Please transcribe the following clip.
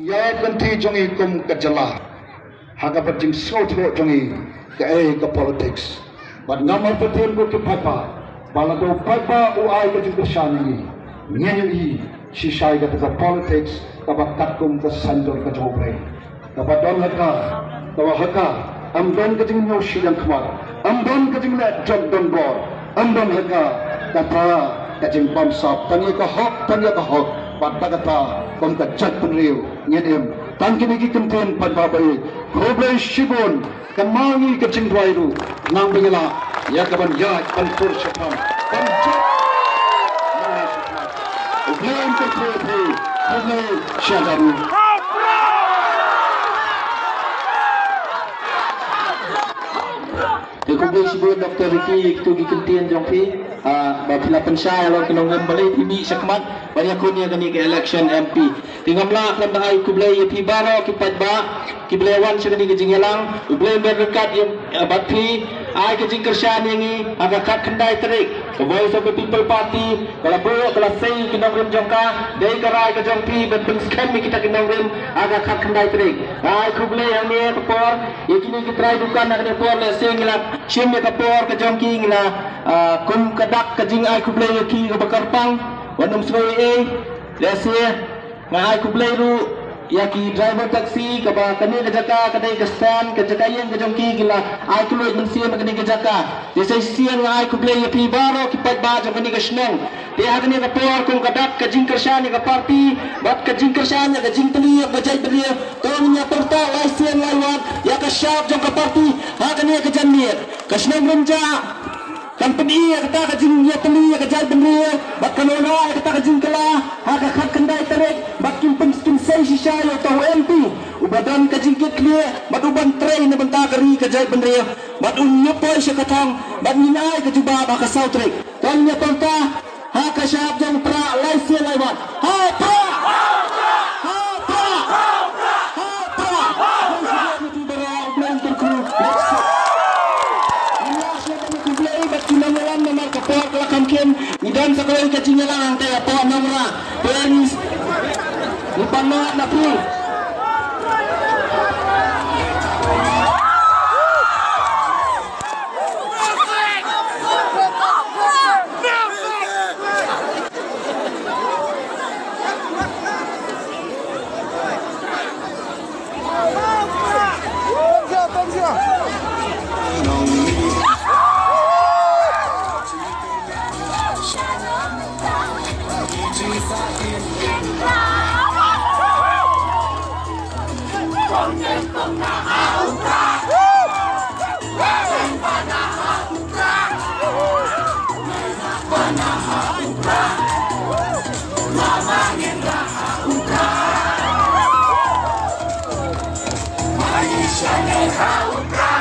Ya ganti jongi kum kejala, haga berjing sotro jongi ke politics. But ngamal betul ko ke papa, balago papa uai ke jing kersani, nyanyi sisai ke politics, kabak takum ke sandor ke jobre, kabak don haka, amdon ke jing nyoshi yang kemar, amdon ke jing let jog don bor, amdon haka, kata ke jing bamsap, tanya ke hok. Pada kata kom kejat penriu nyedem tangki niki kenten panbabai problem shibon kemangi kecing duairu nang bengela ya kaban ya pantur syafam panjat uklan terpeti uklan syadaru Kemudian sebut Dr. Ricky itu dikentian jongfi bila pensai kalau kena ngembali ini sekmat banyak kunia kini ke election MP tinggamlah dalam tahai kublai pi baro kipat ba kiblai wan sekali ke jinglang kublai berdekat yang batri ai ke jingkershan yang ni agak kat kendai terik the voice of the people party kalau bro kalau sei kena rem jongka dei karai ke jongpi betul sekali kita kena rem agak kat kendai terik ai kublai yang ni kepor yang kini kita try dukan nak kena por le sei ngila sim ni kepor ke jongki ngila kum kadak ke jing ai kublai ki ke bakarpang wanum sebagai lesia ngai kublai ru yaki driver taksi kaba kani ke jaka kadai ke stand ke jaka yang ke jongki gila ai kulo mensia kani ke jaka desa sian ngai kublai yapi baro kipat ba jong kani ke snong dia kani ke por kum kadak ke jing kersan ke parti bat ke jing kersan ke jing teli ke jai beli tonya porta lai sian lai wan ya ke syab jong ke parti ha kani ke janir ke snong renja company kata kajing ya teli ke jai bendria bak kanona kata kajing kala haka khat kendai tarik bak kim sai sisa yo tau MP ubadan kajing clear bak uban train na banta kari ke jai bendria bak unnya poi se katang bak ninai ke juba bak sau trek tonya tonta haka syab jong pra lai sia lai wat ha pra kamkin idan sekolah kecilnya lang kaya po namra penis lupa na pul Maisha ni hautra